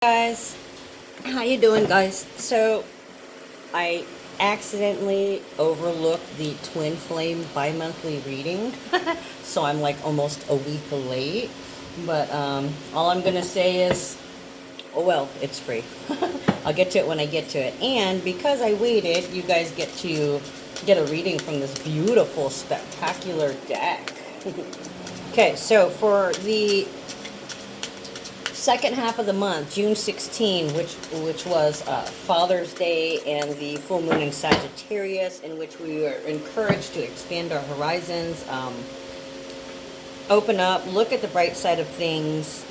Guys, how you doing, guys? So I accidentally overlooked the Twin Flame Bimonthly reading, so I'm like almost a week late. But all I'm gonna say is, oh well, it's free. I'll get to it when I get to it. And because I waited, you guys get to get a reading from this beautiful, spectacular deck. Okay, so for the second half of the month, June 16, which was Father's Day and the full moon in Sagittarius, in which we were encouraged to expand our horizons, open up, look at the bright side of things,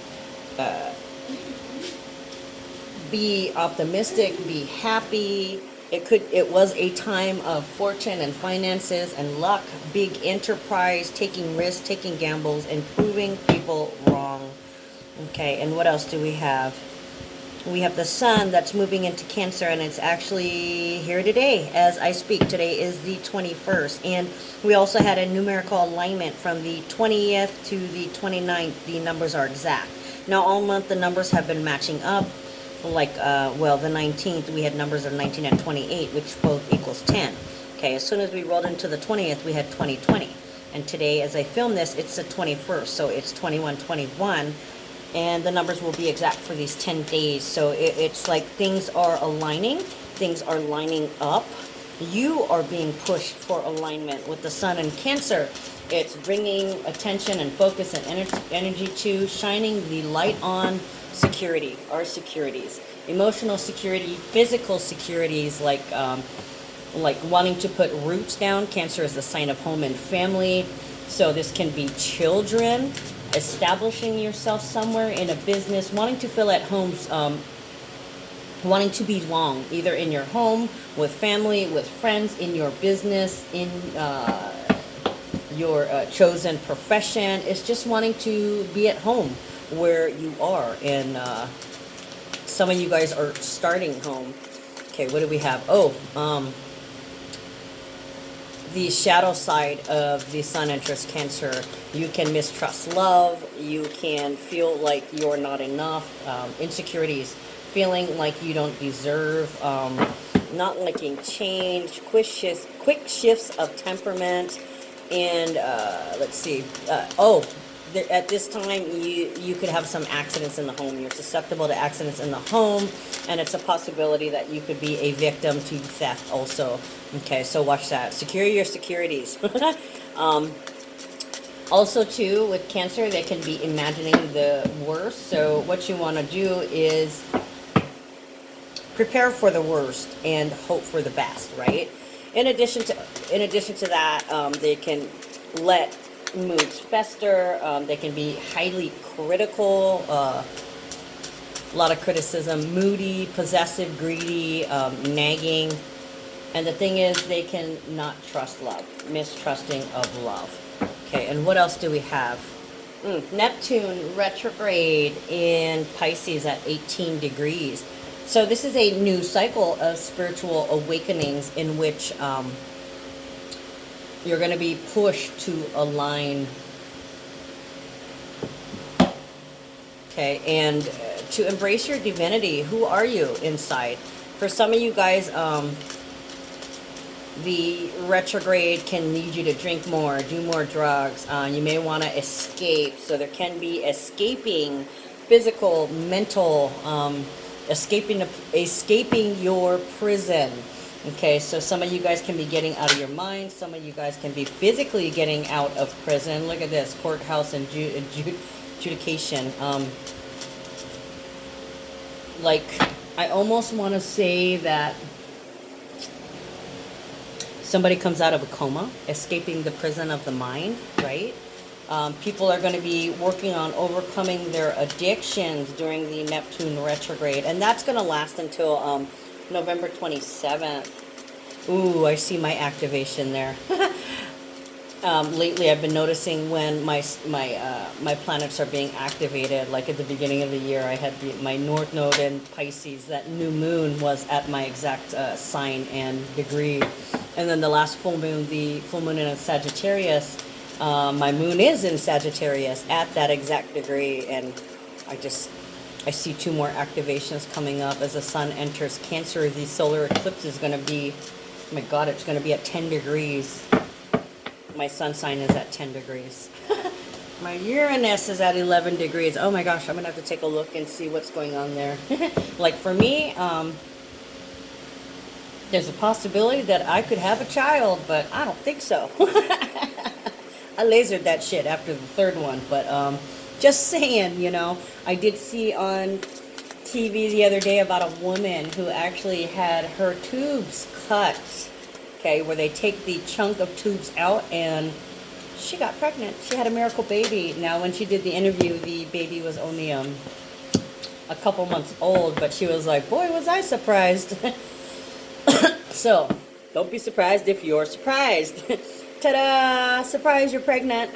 be optimistic, be happy. It was a time of fortune and finances and luck, big enterprise, taking risks, taking gambles, and proving people wrong. Okay, and what else do we have? We have the sun that's moving into Cancer, and it's actually here today as I speak. Today is the 21st, and we also had a numerical alignment from the 20th to the 29th. The numbers are exact. Now, all month the numbers have been matching up. Like, well, the 19th, we had numbers of 19 and 28, which both equals 10. Okay, as soon as we rolled into the 20th, we had 2020. And today, as I film this, it's the 21st, so it's 2121. And the numbers will be exact for these 10 days. So it's like things are aligning, things are lining up. You are being pushed for alignment with the sun in Cancer. It's bringing attention and focus and energy to shining the light on security, our securities, emotional security, physical securities, like wanting to put roots down. Cancer is the sign of home and family. So this can be children, establishing yourself somewhere in a business, wanting to feel at home, wanting to belong, either in your home, with family, with friends, in your business, in your chosen profession. It's just wanting to be at home where you are. And some of you guys are starting home. Okay, what do we have? The shadow side of the sun enters Cancer. You can mistrust love. You can feel like you're not enough. Insecurities, feeling like you don't deserve. Not liking change. Quick shifts of temperament. And let's see. At this time, you could have some accidents in the home. You're susceptible to accidents in the home, and it's a possibility that you could be a victim to theft also. Okay, so watch that. Secure your securities. Also, too, with Cancer, they can be imagining the worst. So what you want to do is prepare for the worst and hope for the best, right? In addition to that, they can let moods fester. They can be highly critical, a lot of criticism, moody, possessive, greedy, nagging. And the thing is, they can not trust love, mistrusting of love. Okay, and what else do we have? Neptune retrograde in Pisces at 18 degrees. So this is a new cycle of spiritual awakenings in which you're going to be pushed to align. Okay, and to embrace your divinity. Who are you inside? For some of you guys, the retrograde can need you to drink more, do more drugs. You may want to escape. So there can be escaping physical, mental, escaping your prison. Okay, so some of you guys can be getting out of your mind. Some of you guys can be physically getting out of prison. Look at this, courthouse and adjudication. Like, I almost want to say that somebody comes out of a coma, escaping the prison of the mind, right? People are going to be working on overcoming their addictions during the Neptune retrograde. And that's going to last until November 27th. Ooh, I see my activation there. Lately, I've been noticing when my planets are being activated. Like at the beginning of the year, I had my North Node in Pisces. That new moon was at my exact sign and degree. And then the last full moon, the full moon in Sagittarius, my moon is in Sagittarius at that exact degree. And I I see 2 more activations coming up as the sun enters Cancer. The solar eclipse is going to be, oh my God, it's going to be at 10 degrees. My sun sign is at 10 degrees. My Uranus is at 11 degrees. Oh my gosh, I'm going to have to take a look and see what's going on there. Like for me, there's a possibility that I could have a child, but I don't think so. I lasered that shit after the 3rd one, but just saying, you know, I did see on TV the other day about a woman who actually had her tubes cut, okay, where they take the chunk of tubes out, and she got pregnant. She had a miracle baby. Now, when she did the interview, the baby was only a couple months old, but she was like, boy, was I surprised. So, don't be surprised if you're surprised. Ta-da! Surprise, you're pregnant.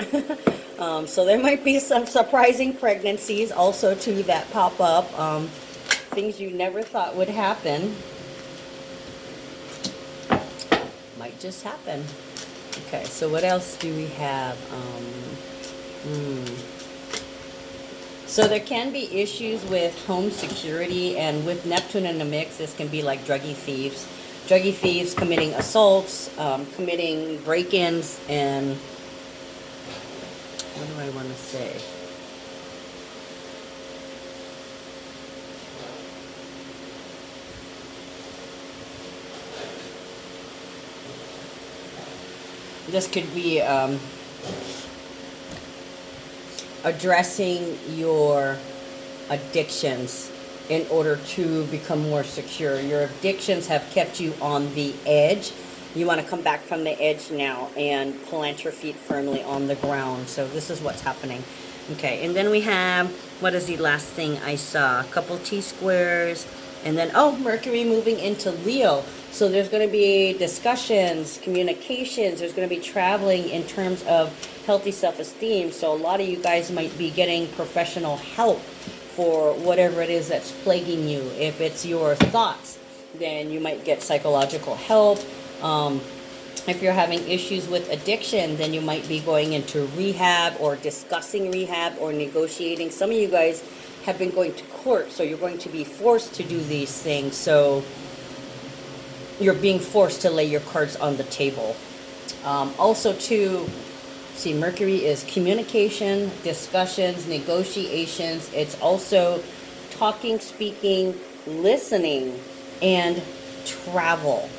So there might be some surprising pregnancies also too that pop up. Things you never thought would happen might just happen. Okay, so what else do we have? So there can be issues with home security, and with Neptune in the mix, this can be like druggy thieves. Druggy thieves committing assaults, committing break-ins, and what do I want to say? This could be addressing your addictions in order to become more secure. Your addictions have kept you on the edge. You want to come back from the edge now and plant your feet firmly on the ground. So this is what's happening. Okay, and then we have, what is the last thing I saw? A couple T-squares, and then, oh, Mercury moving into Leo. So there's going to be discussions, communications, there's going to be traveling in terms of healthy self-esteem. So a lot of you guys might be getting professional help for whatever it is that's plaguing you. If it's your thoughts, then you might get psychological help. If you're having issues with addiction, then you might be going into rehab or discussing rehab or negotiating. Some of you guys have been going to court, so you're going to be forced to do these things. So you're being forced to lay your cards on the table. Also too, see, Mercury is communication, discussions, negotiations. It's also talking, speaking, listening, and travel.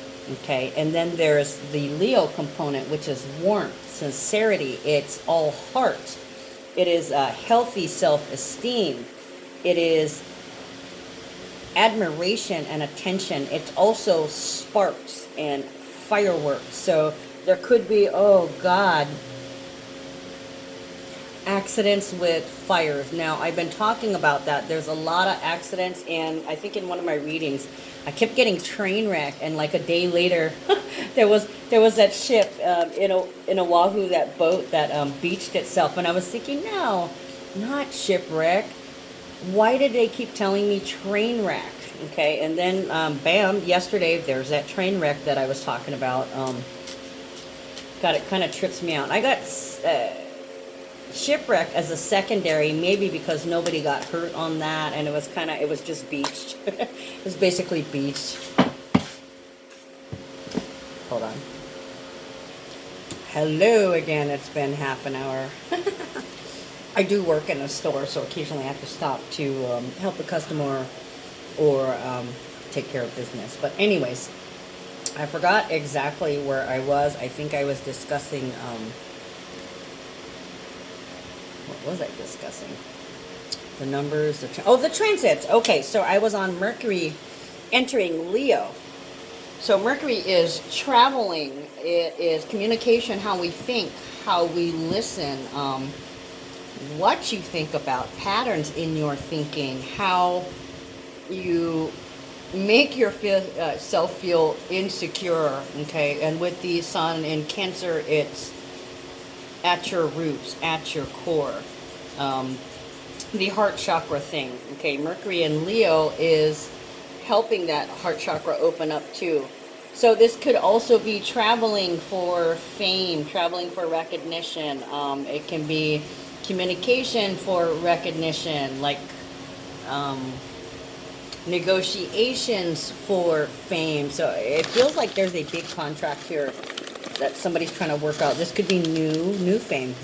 Okay, and then there's the Leo component, which is warmth, sincerity. It's all heart. It is a healthy self-esteem. It is admiration and attention. It's also sparks and fireworks. So there could be, oh God, accidents with fires. Now, I've been talking about that. There's a lot of accidents, and I think in one of my readings, I kept getting train wreck, and like a day later, there was that ship in Oahu, that boat that beached itself, and I was thinking, no, not shipwreck. Why did they keep telling me train wreck? Okay, and then bam, yesterday there's that train wreck that I was talking about. God, it kind of trips me out. I got shipwreck as a secondary, maybe because nobody got hurt on that, and it was just beached. It was basically beached. Hold on. Hello again. It's been half an hour. I do work in a store, so occasionally I have to stop to help a customer or take care of business. But anyways, I forgot exactly where I was. I think I was discussing what was I discussing? The numbers, the transits. Okay, so I was on Mercury entering Leo. So Mercury is traveling. It is communication, how we think, how we listen, what you think about, patterns in your thinking, how you make yourself feel insecure, okay? And with the sun in Cancer, it's at your roots, at your core. The heart chakra thing, okay? Mercury in Leo is helping that heart chakra open up too. So this could also be traveling for fame, traveling for recognition. It can be communication for recognition, like negotiations for fame. So it feels like there's a big contract here that somebody's trying to work out. This could be new fame,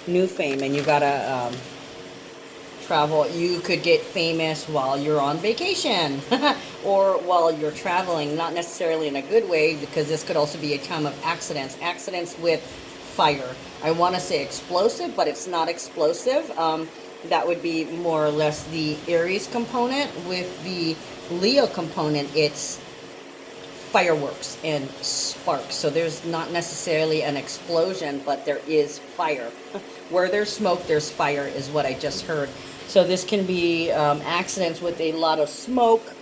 and you gotta travel. You could get famous while you're on vacation or while you're traveling, not necessarily in a good way, because this could also be a time of accidents with fire. I want to say explosive, but it's not explosive. That would be more or less the Aries component. With the Leo component, it's fireworks and sparks. So there's not necessarily an explosion, but there is fire. Where there's smoke, there's fire, is what I just heard. So this can be accidents with a lot of smoke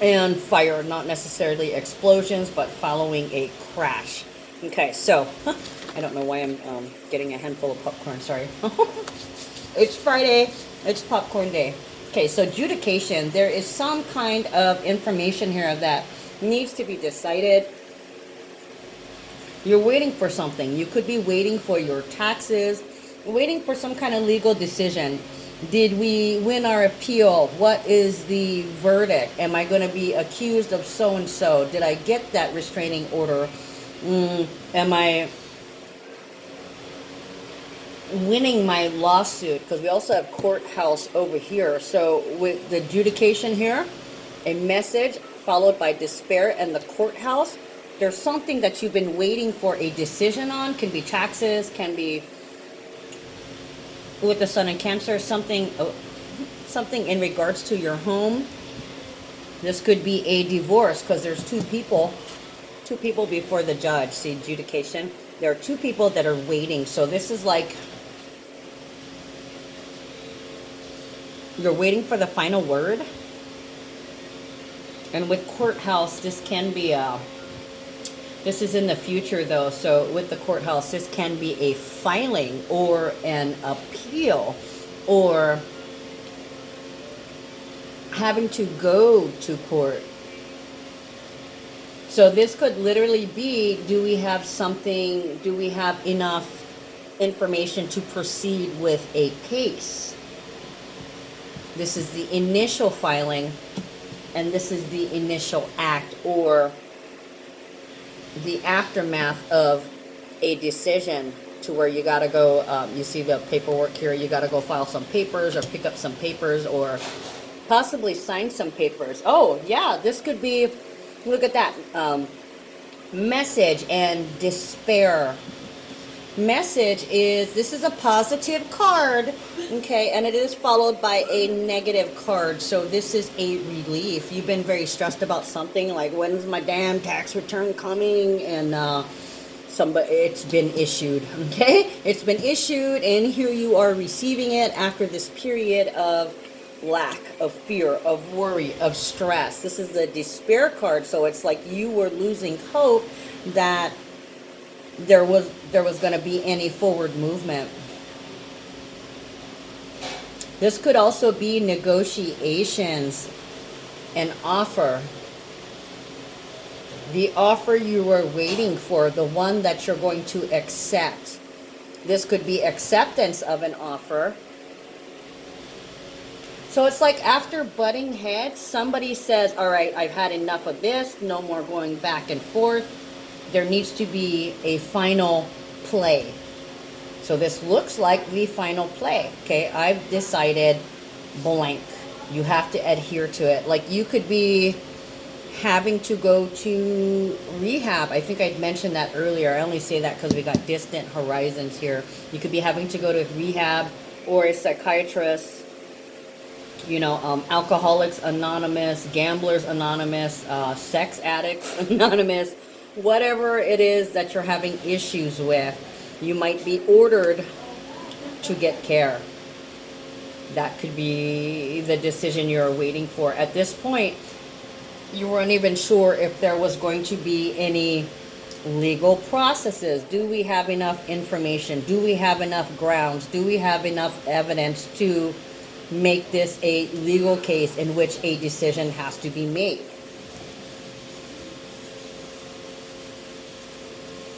and fire, not necessarily explosions, but following a crash. Okay, so I don't know why I'm getting a handful of popcorn, sorry. It's Friday, it's popcorn day. Okay, so adjudication, there is some kind of information here that needs to be decided. You're waiting for something. You could be waiting for your taxes, waiting for some kind of legal decision. Did we win our appeal? What is the verdict? Am I going to be accused of so-and-so? Did I get that restraining order? Am I winning my lawsuit? Because we also have courthouse over here. So with the adjudication here, a message followed by despair and the courthouse, there's something that you've been waiting for a decision on. Can be taxes, can be with the Sun and Cancer, something in regards to your home. This could be a divorce, because there's two people before the judge. See, adjudication, there are two people that are waiting. So this is like you're waiting for the final word. And with courthouse, this can be this is in the future though, so with the courthouse, this can be a filing or an appeal or having to go to court. So this could literally be, do we have enough information to proceed with a case? This is the initial filing, and this is the initial act or the aftermath of a decision, to where you got to go, you see the paperwork here, you got to go file some papers or pick up some papers or possibly sign some papers. Oh yeah, this could be, look at that, message and despair. Message is, this is a positive card, okay, and it is followed by a negative card. So this is a relief. You've been very stressed about something, like when's my damn tax return coming, and it's been issued, okay? It's been issued, and here you are receiving it after this period of lack, of fear, of worry, of stress. This is the despair card, so it's like you were losing hope that there was going to be any forward movement. This could also be negotiations, an offer. The offer you were waiting for, the one that you're going to accept. This could be acceptance of an offer. So it's like after butting heads, somebody says, all right, I've had enough of this, no more going back and forth. There needs to be a final play. So this looks like the final play. Okay, I've decided blank. You have to adhere to it. Like you could be having to go to rehab. I think I'd mentioned that earlier. I only say that because we got distant horizons here. You could be having to go to rehab or a psychiatrist. You know, Alcoholics Anonymous, Gamblers Anonymous, Sex Addicts Anonymous. Whatever it is that you're having issues with, you might be ordered to get care. That could be the decision you're waiting for. At this point, you weren't even sure if there was going to be any legal processes. Do we have enough information? Do we have enough grounds? Do we have enough evidence to make this a legal case in which a decision has to be made?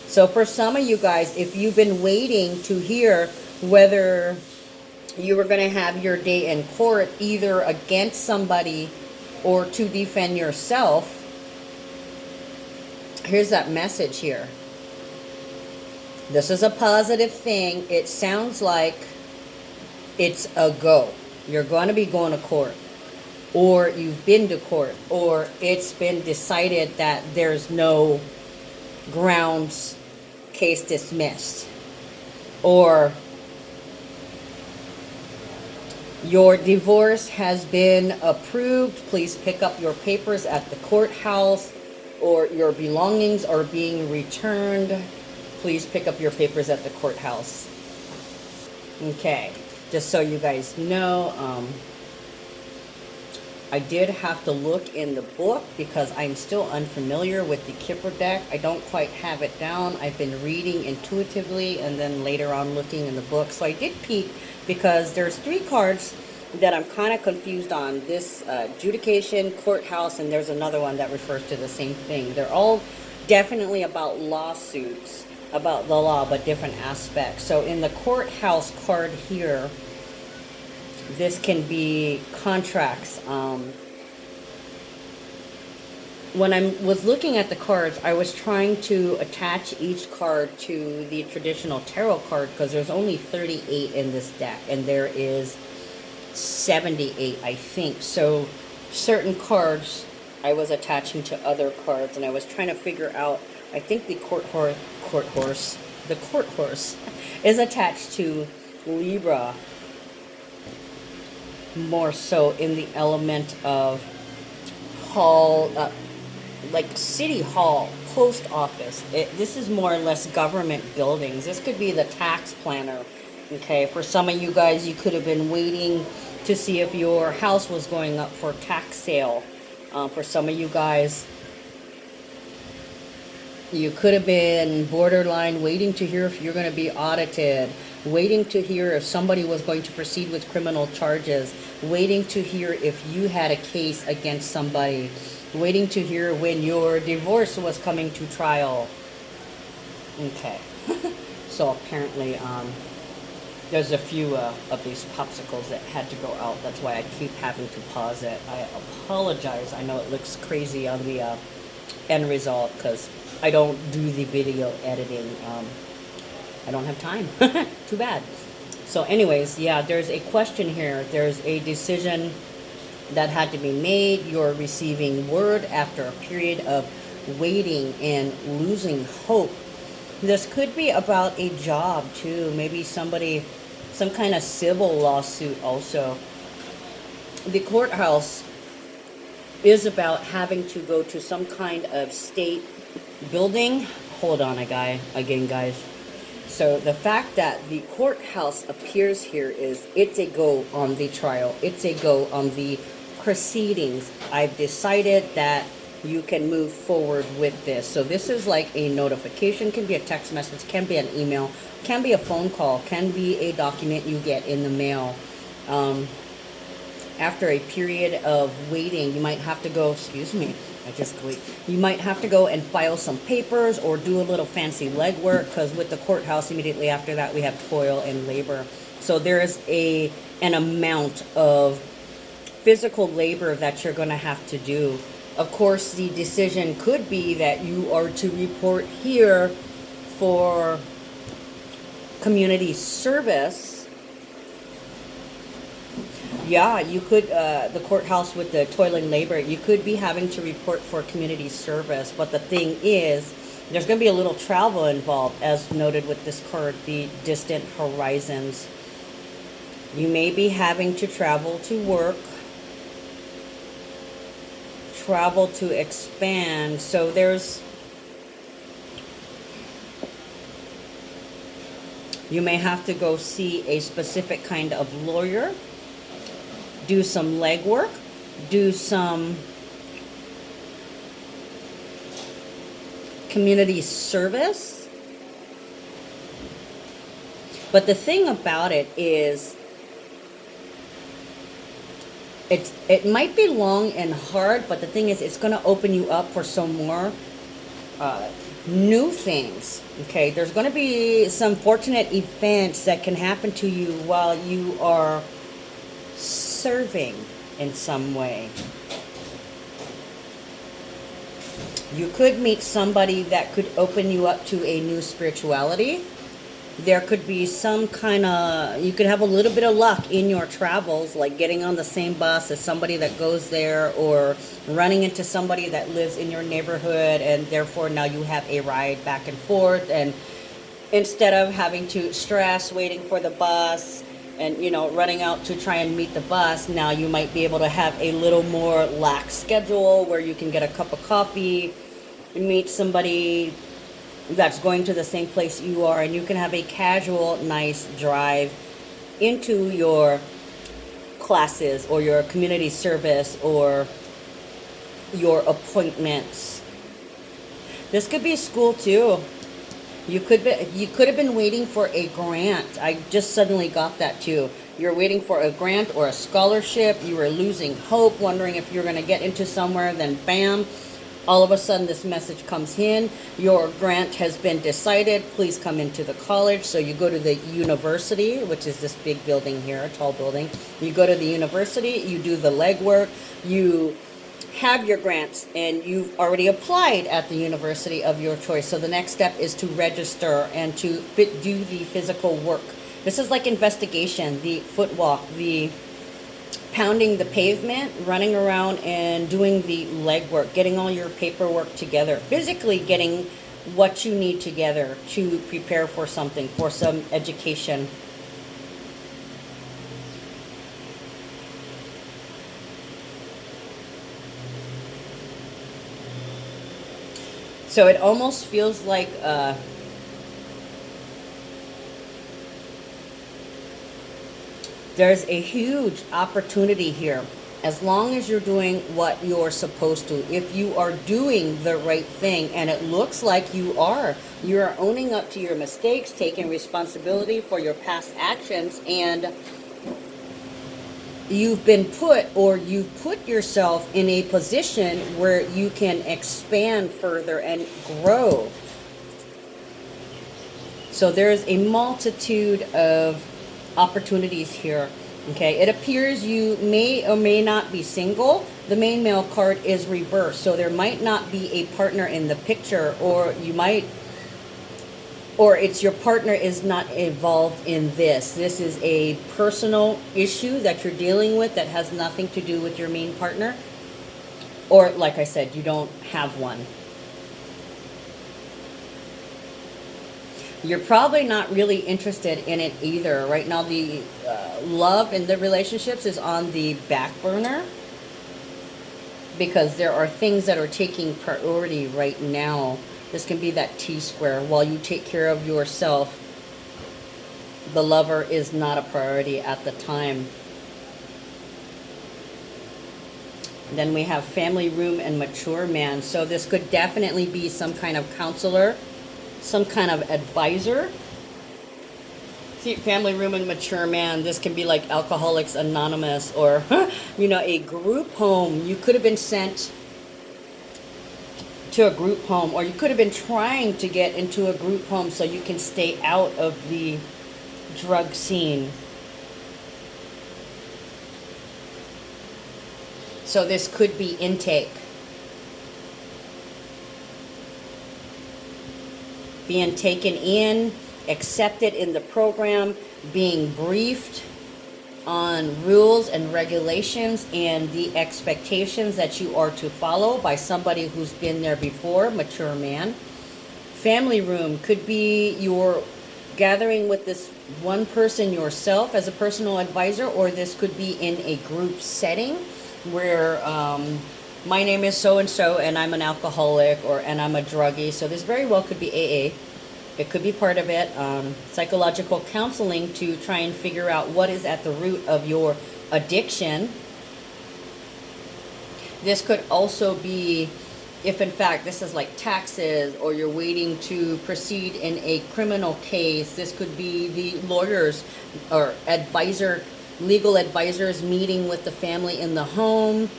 So for some of you guys, if you've been waiting to hear whether You were going to have your day in court either against somebody or to defend yourself. Here's that message here. This is a positive thing. It sounds like it's a go. You're going to be going to court, or you've been to court, or it's been decided that there's no grounds, case dismissed, or your divorce has been approved. Please pick up your papers at the courthouse, or your belongings are being returned. Please pick up your papers at the courthouse. Okay, just so you guys know, I did have to look in the book because I'm still unfamiliar with the Kipper deck. I don't quite have it down. I've been reading intuitively and then later on looking in the book. So I did peek because there's 3 cards that I'm kind of confused on. This adjudication, courthouse, and there's another one that refers to the same thing. They're all definitely about lawsuits, about the law, but different aspects. So in the courthouse card here, this can be contracts. When I was looking at the cards, I was trying to attach each card to the traditional tarot card because there's only 38 in this deck, and there is 78, I think. So certain cards I was attaching to other cards, and I was trying to figure out, I think the court horse is attached to Libra, more so in the element of hall, like city hall, post office. This is more or less government buildings. This could be the tax planner. Okay, for some of you guys, you could have been waiting to see if your house was going up for tax sale. For some of you guys, you could have been borderline waiting to hear if you're going to be audited, waiting to hear if somebody was going to proceed with criminal charges, waiting to hear if you had a case against somebody, waiting to hear when your divorce was coming to trial. Okay. So apparently, there's a few of these popsicles that had to go out. That's why I keep having to pause it. I apologize. I know it looks crazy on the end result because I don't do the video editing. I don't have time. Too bad. So anyways, yeah, there's a question here. There's a decision that had to be made. You're receiving word after a period of waiting and losing hope. This could be about a job too. Maybe somebody, some kind of civil lawsuit also. The courthouse is about having to go to some kind of state building. Hold on again, guys. So the fact that the courthouse appears here is it's a go on the trial. It's a go on the proceedings. I've decided that you can move forward with this. So this is like a notification, can be a text message, can be an email, can be a phone call, can be a document you get in the mail. After a period of waiting, you might have to go, excuse me, you might have to go and file some papers or do a little fancy legwork, because with the courthouse, immediately after that, we have toil and labor. So there is an amount of physical labor that you're going to have to do. Of course, the decision could be that you are to report here for community service. Yeah, you could, the courthouse with the toil and labor, you could be having to report for community service. But the thing is, there's going to be a little travel involved, as noted with this card, the distant horizons. You may be having to travel to work, travel to expand. So you may have to go see a specific kind of lawyer, do some legwork, do some community service. But the thing about it is, it might be long and hard, but the thing is, it's going to open you up for some more new things. Okay, there's going to be some fortunate events that can happen to you while you are serving in some way. You could meet somebody that could open you up to a new spirituality. There could be some kind of, you could have a little bit of luck in your travels, like getting on the same bus as somebody that goes there, or running into somebody that lives in your neighborhood, and therefore now you have a ride back and forth, and instead of having to stress waiting for the bus and, you know, running out to try and meet the bus, now you might be able to have a little more lax schedule where you can get a cup of coffee, meet somebody that's going to the same place you are, and you can have a casual, nice drive into your classes or your community service or your appointments. This could be school too. You could have been waiting for a grant. I just suddenly got that too. You're waiting for a grant or a scholarship. You were losing hope, wondering if you're going to get into somewhere. Then bam, all of a sudden this message comes in. Your grant has been decided. Please come into the college. So you go to the university, which is this big building here, a tall building. You go to the university. You do the legwork. You have your grants, and you've already applied at the university of your choice. So the next step is to register and to do the physical work. This is like investigation, the foot walk, the pounding the pavement, running around and doing the legwork, getting all your paperwork together, physically getting what you need together to prepare for something, for some education. So it almost feels like there's a huge opportunity here. As long as you're doing what you're supposed to, if you are doing the right thing, and it looks like you are owning up to your mistakes, taking responsibility for your past actions, and you've been put, or you've put yourself in a position where you can expand further and grow. So there's a multitude of opportunities here. Okay, it appears you may or may not be single. The main male card is reversed, so there might not be a partner in the picture, or you might, or it's your partner is not involved in this. This is a personal issue that you're dealing with that has nothing to do with your main partner. Or, like I said, you don't have one. You're probably not really interested in it either. Right now, the love in the relationships is on the back burner, because there are things that are taking priority right now. This can be that T-square. While you take care of yourself, the lover is not a priority at the time. Then we have family room and mature man. So this could definitely be some kind of counselor, some kind of advisor. See, family room and mature man, this can be like Alcoholics Anonymous, or you know, a group home. You could have been sent to a group home, or you could have been trying to get into a group home so you can stay out of the drug scene. So this could be intake. Being taken in, accepted in the program, being briefed on rules and regulations and the expectations that you are to follow by somebody who's been there before, mature man. Family room could be your gathering with this one person yourself as a personal advisor, or this could be in a group setting where my name is so-and-so and I'm an alcoholic, and I'm a druggie. So this very well could be AA. It could be part of it. Psychological counseling to try and figure out what is at the root of your addiction. This could also be, if in fact this is like taxes, or you're waiting to proceed in a criminal case. This could be the lawyers or legal advisors meeting with the family in the home.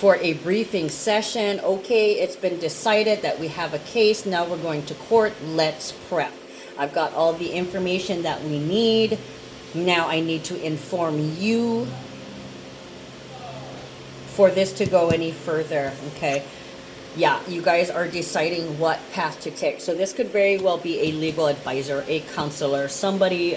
for a briefing session. Okay, it's been decided that we have a case. Now we're going to court. Let's prep. I've got all the information that we need. Now I need to inform you for this to go any further. Okay. Yeah, you guys are deciding what path to take. So this could very well be a legal advisor, a counselor, somebody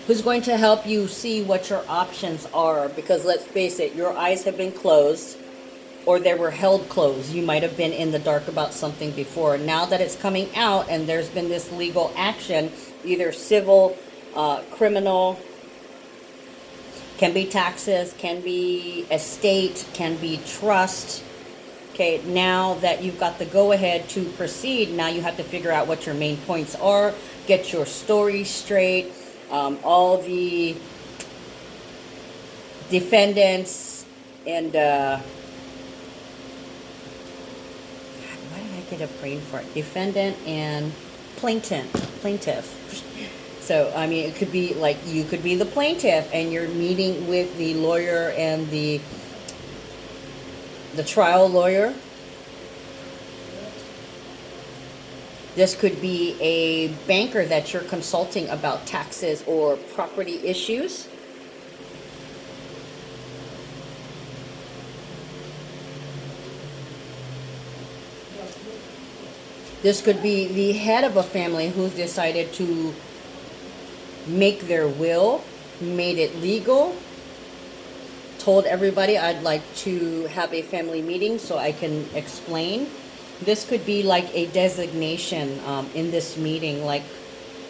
who's going to help you see what your options are. Because let's face it, your eyes have been closed, or they were held closed. You might have been in the dark about something before. Now that it's coming out and there's been this legal action, either civil, criminal, can be taxes, can be estate, can be trust. Okay, now that you've got the go-ahead to proceed, now you have to figure out what your main points are, get your story straight. All the defendants and why did I get a brain for it? Defendant and plaintiff. So, I mean, it could be like you could be the plaintiff and you're meeting with the lawyer and the trial lawyer. This could be a banker that you're consulting about taxes or property issues. This could be the head of a family who's decided to make their will, made it legal, told everybody I'd like to have a family meeting so I can explain. This could be like a designation in this meeting, like,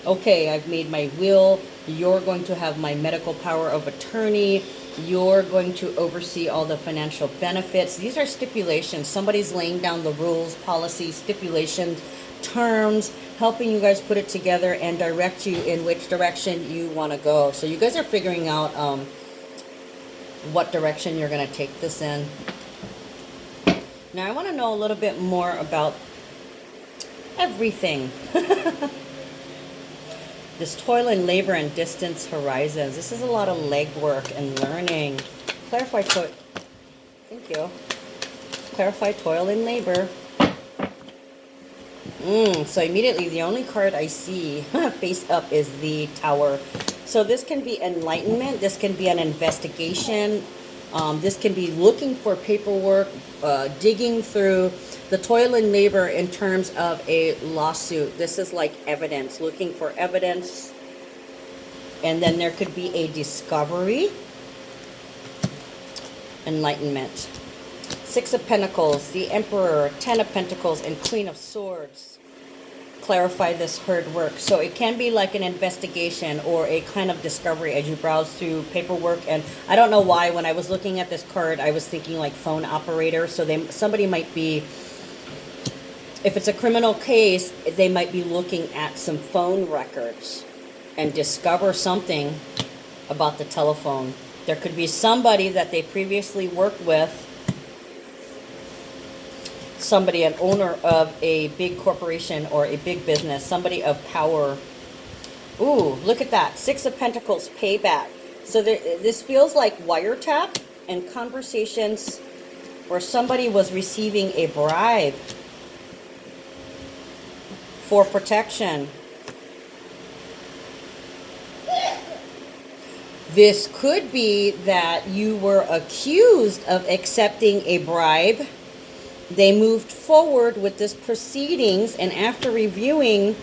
okay, I've made my will, you're going to have my medical power of attorney, you're going to oversee all the financial benefits. These are stipulations. Somebody's laying down the rules, policies, stipulations, terms, helping you guys put it together and direct you in which direction you want to go. So you guys are figuring out what direction you're going to take this in. Now I want to know a little bit more about everything. This toil and labor and distance horizons. This is a lot of legwork and learning. Clarify toil. Thank you. Clarify toil and labor. So immediately the only card I see face up is the Tower. So this can be enlightenment. This can be an investigation. This can be looking for paperwork, digging through the toil and labor in terms of a lawsuit. This is like evidence, looking for evidence. And then there could be a discovery. Enlightenment. Six of Pentacles, the Emperor, Ten of Pentacles, and Queen of Swords. Clarify this hard work. So it can be like an investigation or a kind of discovery as you browse through paperwork. And I don't know why when I was looking at this card I was thinking like phone operator. So somebody might be, if it's a criminal case, they might be looking at some phone records and discover something about the telephone. There could be somebody that they previously worked with, somebody, an owner of a big corporation or a big business, somebody of power. Ooh, look at that. Six of Pentacles, payback. So this feels like wiretap and conversations where somebody was receiving a bribe for protection. This could be that you were accused of accepting a bribe. They moved forward with this proceedings, and after reviewing,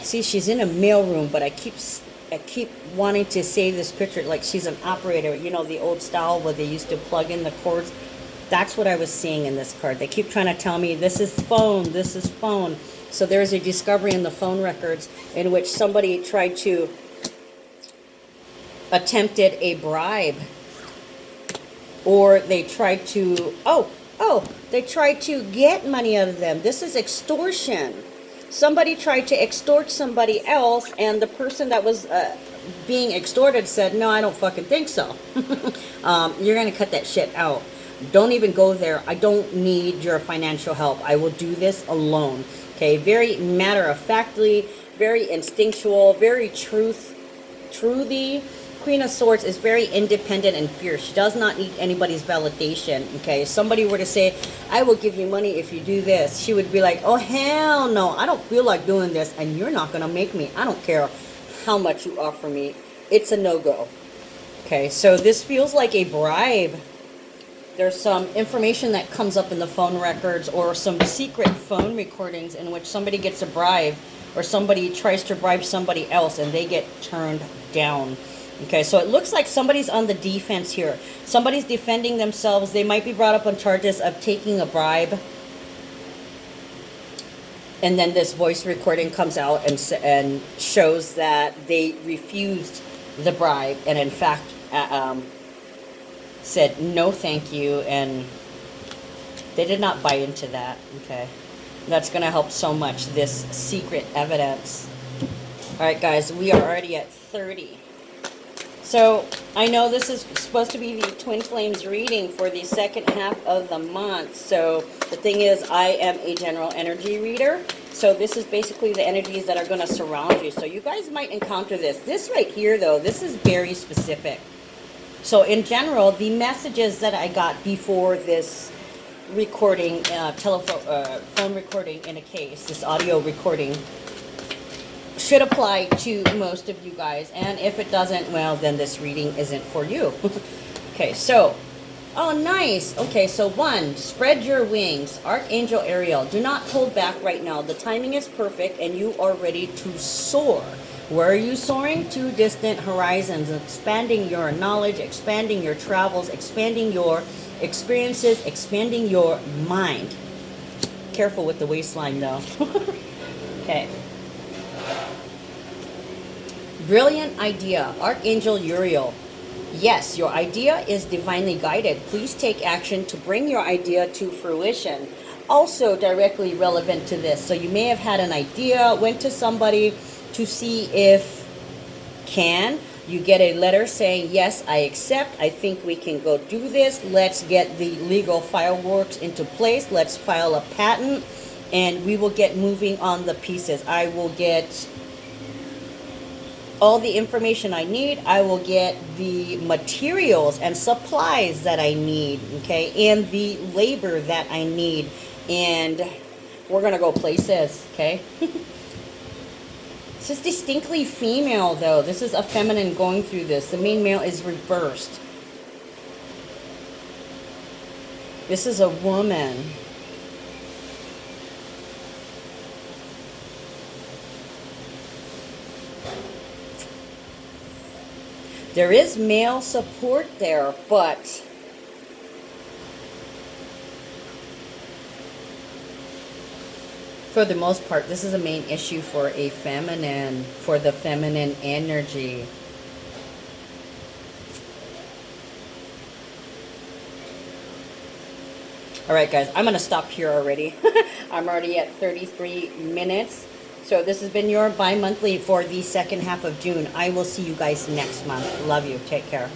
see, she's in a mailroom, but I keep wanting to save this picture like she's an operator. You know, the old style where they used to plug in the cords. That's what I was seeing in this card. They keep trying to tell me this is phone, this is phone. So there's a discovery in the phone records in which somebody tried to attempted a bribe. Or they tried to, they tried to get money out of them. This is extortion. Somebody tried to extort somebody else, and the person that was being extorted said, no, I don't fucking think so. You're going to cut that shit out. Don't even go there. I don't need your financial help. I will do this alone. Okay, very matter-of-factly, very instinctual, very truth Truly, Queen of Swords is very independent and fierce. She does not need anybody's validation, okay? If somebody were to say, I will give you money if you do this, she would be like, oh, hell no, I don't feel like doing this, and you're not going to make me. I don't care how much you offer me. It's a no-go. Okay, so this feels like a bribe. There's some information that comes up in the phone records or some secret phone recordings in which somebody gets a bribe or somebody tries to bribe somebody else and they get turned down. Okay, so it looks like somebody's on the defense here. Somebody's defending themselves. They might be brought up on charges of taking a bribe. And then this voice recording comes out and shows that they refused the bribe and in fact said no thank you, and they did not buy into that. Okay, that's going to help so much, this secret evidence. All right, guys, we are already at 30. So I know this is supposed to be the Twin Flames reading for the second half of the month. So the thing is, I am a general energy reader. So this is basically the energies that are going to surround you. So you guys might encounter this. This right here, though, this is very specific. So in general, the messages that I got before this recording, phone recording in a case, this audio recording, should apply to most of you guys. And if it doesn't, well, then this reading isn't for you. Okay, so, oh, nice. Okay, so 1, spread your wings. Archangel Ariel, do not hold back right now. The timing is perfect and you are ready to soar. Where are you soaring? To distant horizons, expanding your knowledge, expanding your travels, expanding your experiences, expanding your mind. Careful with the waistline, though. Okay. Brilliant idea. Archangel Uriel. Yes, your idea is divinely guided. Please take action to bring your idea to fruition. Also directly relevant to this. So you may have had an idea, went to somebody to see if you get a letter saying, yes, I accept, I think we can go do this, let's get the legal fireworks into place, let's file a patent, and we will get moving on the pieces. I will get all the information I need, I will get the materials and supplies that I need, okay, and the labor that I need, and we're gonna go places, okay? This is distinctly female, though. This is a feminine going through this. The main male is reversed. This is a woman. There is male support there, but for the most part, this is a main issue for a feminine, for the feminine energy. All right, guys, I'm going to stop here already. I'm already at 33 minutes. So this has been your bi-monthly for the second half of June. I will see you guys next month. Love you. Take care.